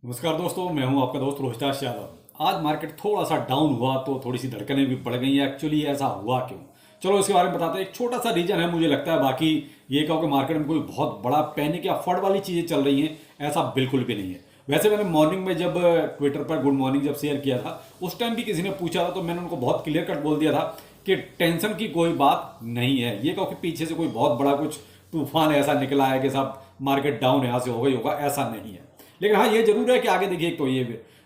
नमस्कार दोस्तों, मैं हूं आपका दोस्त रोहिताश यादव। आज मार्केट थोड़ा सा डाउन हुआ तो थोड़ी सी धड़कनें भी बढ़ गई हैं। एक्चुअली ऐसा हुआ क्यों, चलो इसके बारे में बताते हैं। एक छोटा सा रीजन है मुझे लगता है, बाकी ये कहो कि मार्केट में कोई बहुत बड़ा पैनिक या फट वाली चीज़ें चल रही हैं, ऐसा बिल्कुल भी नहीं है। वैसे मैंने मॉर्निंग में जब ट्विटर पर गुड मॉर्निंग जब शेयर किया था, उस टाइम भी किसी ने पूछा था तो मैंने उनको बहुत क्लियर कट बोल दिया था कि टेंशन की कोई बात नहीं है। ये कहो कि पीछे से कोई बहुत बड़ा कुछ तूफान ऐसा निकला है कि साहब मार्केट डाउन यहाँ से हो गई होगा, ऐसा नहीं है। लेकिन हाँ, ये जरूर है कि आगे देखिए, एक तो ये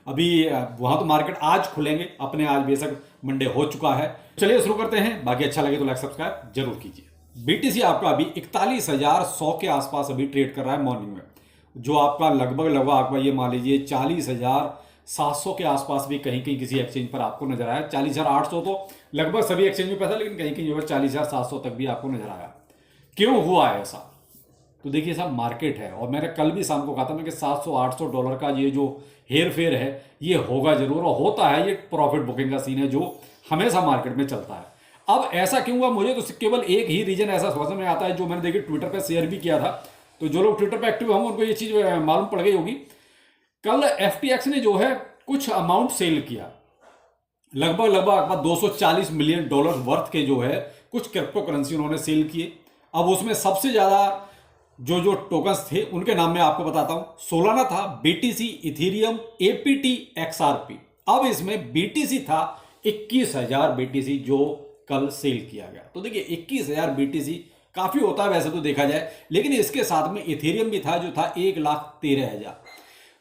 अभी वहां तो मार्केट आज खुलेंगे अपने, आज बेशक मंडे हो चुका है। चलिए शुरू करते हैं। बाकी अच्छा लगे तो लाइक सब्सक्राइब जरूर कीजिए। बीटीसी आपका अभी 41,100 के आसपास अभी ट्रेड कर रहा है मॉर्निंग में, जो आपका लगभग लगभग आपका ये मान लीजिए 40,700 के आसपास भी कहीं कहीं किसी एक्सचेंज पर आपको नजर आया। 40,800 तो लगभग सभी एक्सचेंज में पैसा, लेकिन कहीं कहीं जो है 40,700 तक भी आपको नजर आया। क्यों हुआ है ऐसा? तो देखिए साहब, मार्केट है और मैंने कल भी शाम को कहा था मैं कि $700-800 का ये जो हेर फेर है ये होगा जरूर, और होता है। ये प्रॉफिट बुकिंग का सीन है जो हमेशा मार्केट में चलता है। अब ऐसा क्यों हुआ, मुझे तो केवल एक ही रीजन ऐसा समझ में आता है, जो मैंने देखिए ट्विटर पर शेयर भी किया था। तो जो लोग ट्विटर पर एक्टिव होंगे उनको ये चीज मालूम पड़ गई होगी। कल एफटीएक्स ने जो है कुछ अमाउंट सेल किया, लगभग लगभग $240 मिलियन वर्थ के जो है कुछ क्रिप्टो करेंसी उन्होंने सेल किए। अब उसमें सबसे ज्यादा जो टोकन्स थे उनके नाम में आपको बताता हूं। सोलाना था, बीटीसी, इथेरियम, एपीटी, एक्सआरपी। अब इसमें बीटीसी था 21,000 बीटीसी जो कल सेल किया गया। तो देखिए 21,000 बीटीसी काफी होता है वैसे तो देखा जाए, लेकिन इसके साथ में इथेरियम भी था जो था 1,13,000।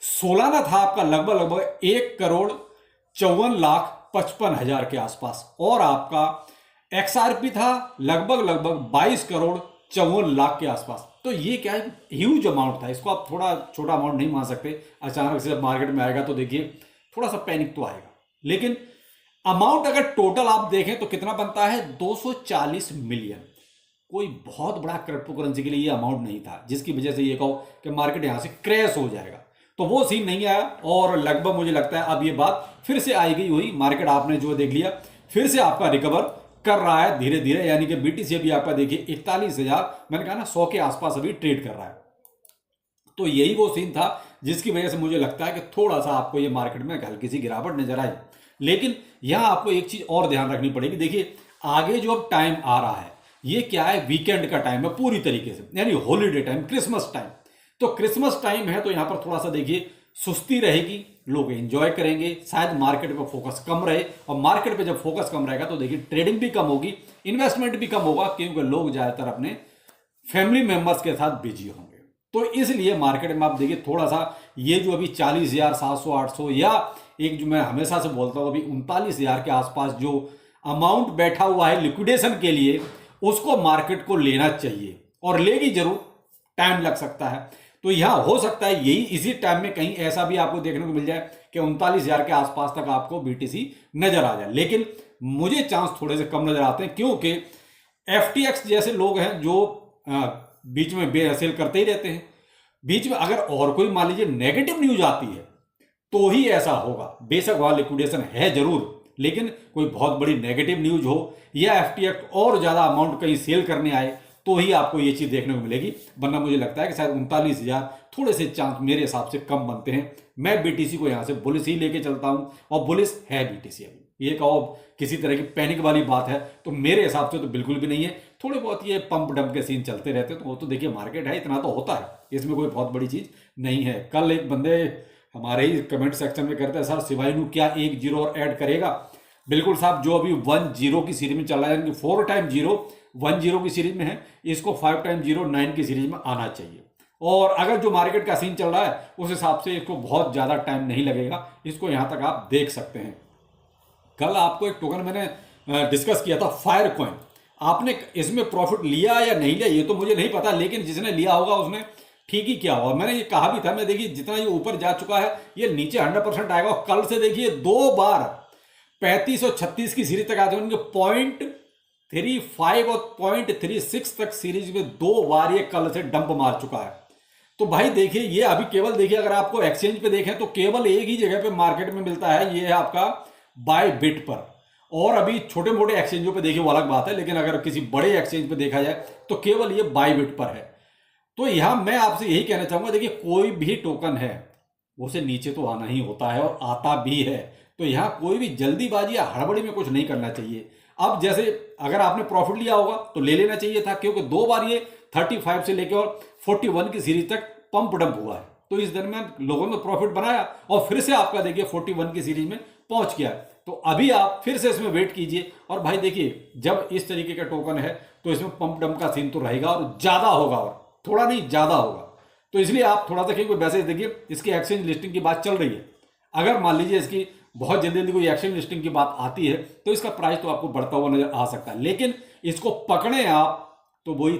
सोलाना था आपका लगभग लगभग 1,54,55,000 के आसपास, और आपका एक्सआरपी था लगभग लगभग 22,54,00,000 के आसपास। तो ये क्या है, ह्यूज अमाउंट था। इसको आप थोड़ा छोटा अमाउंट नहीं मान सकते। अचानक से जब मार्केट में आएगा तो देखिए थोड़ा सा पैनिक तो आएगा, लेकिन अमाउंट अगर टोटल आप देखें तो कितना बनता है, 240 मिलियन। कोई बहुत बड़ा क्रिप्टो करेंसी के लिए ये अमाउंट नहीं था जिसकी वजह से ये कहो कि मार्केट यहां से क्रैश हो जाएगा। तो वो सीन नहीं आया, और लगभग मुझे लगता है अब ये बात फिर से आई गई हुई। मार्केट आपने जो देख लिया फिर से आपका रिकवर कर रहा है धीरे धीरे, यानी कि बीटीसी भी आपका देखिए 41,000 मैंने कहा ना 100 के आसपास अभी ट्रेड कर रहा है। तो यही वो सीन था जिसकी वजह से मुझे लगता है कि थोड़ा सा आपको ये मार्केट में हल्की सी गिरावट नजर आई। लेकिन यहां आपको एक चीज और ध्यान रखनी पड़ेगी। देखिए आगे जो अब टाइम आ रहा है ये क्या है, वीकेंड का टाइम है पूरी तरीके से, यानी हॉलीडे टाइम, क्रिसमस टाइम। तो क्रिसमस टाइम है तो यहां पर थोड़ा सा देखिए सुस्ती रहेगी, लोग एंजॉय करेंगे, शायद मार्केट पे फोकस कम रहे। और मार्केट पे जब फोकस कम रहेगा तो देखिए ट्रेडिंग भी कम होगी, इन्वेस्टमेंट भी कम होगा, क्योंकि लोग ज्यादातर अपने फैमिली मेंबर्स के साथ बिजी होंगे। तो इसलिए मार्केट में आप देखिए थोड़ा सा ये जो अभी 40,700-800, या एक जो मैं हमेशा से बोलता हूं अभी 39,000 के आसपास जो अमाउंट बैठा हुआ है लिक्विडेशन के लिए, उसको मार्केट को लेना चाहिए, और लेगी जरूर, टाइम लग सकता है। तो यहां हो सकता है यही इसी टाइम में कहीं ऐसा भी आपको देखने को मिल जाए कि 39,000 के आसपास तक आपको बीटीसी नजर आ जाए। लेकिन मुझे चांस थोड़े से कम नजर आते हैं, क्योंकि एफटीएक्स जैसे लोग हैं जो बीच में बेसेल करते ही रहते हैं। बीच में अगर और कोई मान लीजिए नेगेटिव न्यूज आती है तो ही ऐसा होगा। बेशक वहां लिक्विडेशन है जरूर, लेकिन कोई बहुत बड़ी नेगेटिव न्यूज हो या एफटीएक्स और ज्यादा अमाउंट कहीं सेल करने आए तो ही आपको ये चीज देखने को मिलेगी। वरना मुझे लगता है कि शायद 39,000 थोड़े से चांस मेरे हिसाब से कम बनते हैं। मैं बीटीसी को यहां से बुलिस ही लेके चलता हूं, और बुलिस है बीटीसी। अभी ये कहो किसी तरह की पैनिक वाली बात है तो मेरे हिसाब से तो बिल्कुल भी नहीं है। थोड़े बहुत ये पंप डंप के सीन चलते रहते हैं, तो वो तो देखिए मार्केट है, इतना तो होता है, इसमें कोई बहुत बड़ी चीज नहीं है। कल एक बंदे हमारे ही कमेंट सेक्शन में करते हैं, सर शिवाइनू क्या 1 जीरो और ऐड करेगा? बिल्कुल साहब, जो अभी 1 जीरो की सीरीज में चल रहा है, यानी 4 टाइम जीरो 1 जीरो की सीरीज में है, इसको 5 टाइम जीरो 9 की सीरीज में आना चाहिए। और अगर जो मार्केट का सीन चल रहा है उस हिसाब से इसको बहुत ज्यादा टाइम नहीं लगेगा, इसको यहां तक आप देख सकते हैं। कल आपको एक टोकन मैंने डिस्कस किया था, फायर कॉइन। आपने इसमें प्रॉफिट लिया या नहीं लिया ये तो मुझे नहीं पता, लेकिन जिसने लिया होगा उसने ठीक ही किया होगा। मैंने ये कहा भी था, मैं देखिए जितना ये ऊपर जा चुका है ये नीचे 100% आएगा। और कल से देखिए 2 बार 35 और 36 की सीरीज तक आते हैं, उनके 0.35 और 0.36 तक सीरीज में 2 बार ये कल से डंप मार चुका है। तो भाई देखिए ये अभी केवल देखिए, अगर आपको एक्सचेंज पे देखें तो केवल एक ही जगह पे मार्केट में मिलता है, ये है आपका बाय बिट पर। और अभी छोटे मोटे एक्सचेंजों पे देखिए वो अलग बात है, लेकिन अगर किसी बड़े एक्सचेंज पे देखा जाए तो केवल ये बाय बिट पर है। तो यहां मैं आपसे यही कहना चाहूंगा, देखिए कोई भी टोकन है उसे नीचे तो आना ही होता है और आता भी है। तो यहाँ कोई भी जल्दीबाजी या हड़बड़ी में कुछ नहीं करना चाहिए। अब जैसे अगर आपने प्रॉफिट लिया होगा तो ले लेना चाहिए था, क्योंकि 2 बार ये 35 से लेकर और 41 की सीरीज तक पंप डंप हुआ है। तो इस दरमियान लोगों ने प्रॉफिट बनाया और फिर से आपका देखिए 41 की सीरीज में पहुंच गया। तो अभी आप फिर से इसमें वेट कीजिए। और भाई देखिए, जब इस तरीके का टोकन है तो इसमें पंप डंप का सीन तो रहेगा और ज्यादा होगा, और थोड़ा नहीं ज्यादा होगा। तो इसलिए आप थोड़ा सा क्योंकि वैसे देखिए इसकी एक्सचेंज लिस्टिंग की बात चल रही है। अगर मान लीजिए इसकी बहुत जल्दी जल्दी कोई एक्सचेंज लिस्टिंग की बात आती है तो इसका प्राइस तो आपको बढ़ता हुआ नजर आ सकता है, लेकिन इसको पकड़े आप तो वही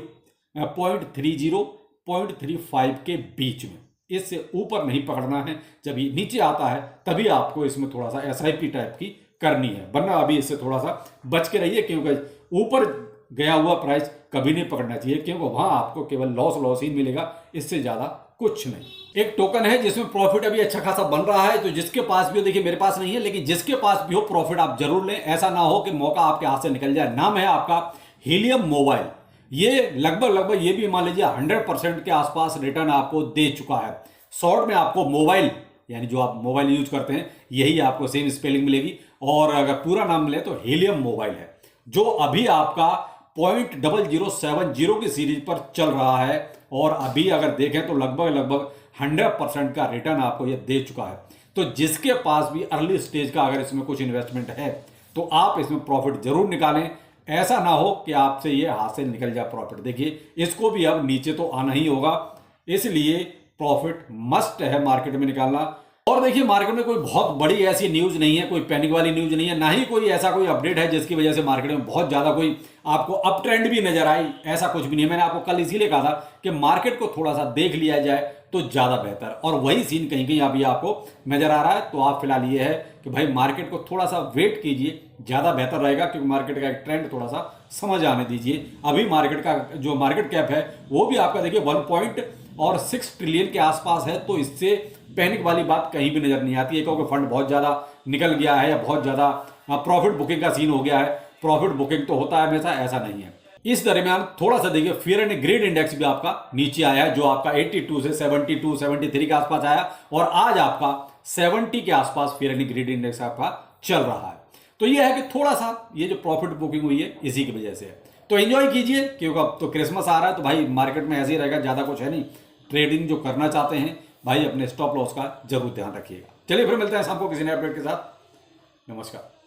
0.30 0.35 के बीच में, इससे ऊपर नहीं पकड़ना है। जब ये नीचे आता है तभी आपको इसमें थोड़ा सा एसआईपी टाइप की करनी है, वरना अभी इससे थोड़ा सा बच के रहिए, क्योंकि ऊपर गया हुआ प्राइस कभी नहीं पकड़ना चाहिए, क्योंकि वहां आपको केवल लॉस ही मिलेगा, इससे ज्यादा कुछ नहीं। एक टोकन है जिसमें प्रॉफिट अभी अच्छा खासा बन रहा है, तो जिसके पास भी हो, देखिए मेरे पास नहीं है, लेकिन जिसके पास भी हो प्रॉफिट आप जरूर लें। ऐसा ना हो कि मौका आपके हाथ से निकल जाए। नाम है आपका हीलियम मोबाइल। ये लगभग ये भी मान लीजिए 100% के आसपास रिटर्न आपको दे चुका है। शॉर्ट में आपको मोबाइल, यानी जो आप मोबाइल यूज करते हैं यही आपको सेम स्पेलिंग मिलेगी, और अगर पूरा नाम मिले तो हीलियम मोबाइल है, जो अभी आपका 0.0070 की सीरीज पर चल रहा है। और अभी अगर देखें तो लगभग 100% का रिटर्न आपको यह दे चुका है। तो जिसके पास भी अर्ली स्टेज का अगर इसमें कुछ इन्वेस्टमेंट है तो आप इसमें प्रॉफिट जरूर निकालें। ऐसा ना हो कि आपसे ये हाथ से निकल जाए प्रॉफिट। देखिए इसको भी अब नीचे तो आना ही होगा, इसलिए प्रॉफिट मस्ट है मार्केट में निकालना। और देखिए मार्केट में कोई बहुत बड़ी ऐसी न्यूज नहीं है, कोई पैनिक वाली न्यूज नहीं है, ना ही कोई ऐसा कोई अपडेट है जिसकी वजह से मार्केट में बहुत ज्यादा कोई आपको अप ट्रेंड भी नजर आई। ऐसा कुछ भी नहीं है। मैंने आपको कल इसीलिए कहा था कि मार्केट को थोड़ा सा देख लिया जाए तो ज्यादा बेहतर, और वही सीन कहीं कहीं अभी आपको नजर आ रहा है। तो आप फिलहाल ये है कि भाई मार्केट को थोड़ा सा वेट कीजिए, ज्यादा बेहतर रहेगा, क्योंकि मार्केट का एक ट्रेंड थोड़ा सा समझ आने दीजिए। अभी मार्केट का जो मार्केट कैप है वो भी आपका देखिए 1.6 ट्रिलियन के आसपास है। तो इससे पैनिक वाली बात कहीं भी नजर नहीं आती है, क्योंकि फंड बहुत ज्यादा निकल गया है या बहुत ज्यादा प्रॉफिट बुकिंग का सीन हो गया है। प्रॉफिट बुकिंग तो होता है हमेशा, ऐसा नहीं है। इस दरमियान थोड़ा सा देखिए फियर एंड ग्रेड इंडेक्स भी आपका नीचे आया है, जो आपका 82 से 72 73 के आसपास आया, और आज आपका 70 के आसपास फियर एंड ग्रेड इंडेक्स आपका चल रहा है। तो ये है कि थोड़ा सा ये जो प्रॉफिट बुकिंग हुई है इसी की वजह से है। तो एंजॉय कीजिए, क्योंकि अब तो क्रिसमस आ रहा है, तो भाई मार्केट में ऐसे ही रहेगा, ज्यादा कुछ है नहीं। ट्रेडिंग जो करना चाहते हैं भाई अपने स्टॉप लॉस का जरूर ध्यान रखिएगा। चलिए फिर मिलते हैं शाम को किसी नए अपडेट के साथ। नमस्कार।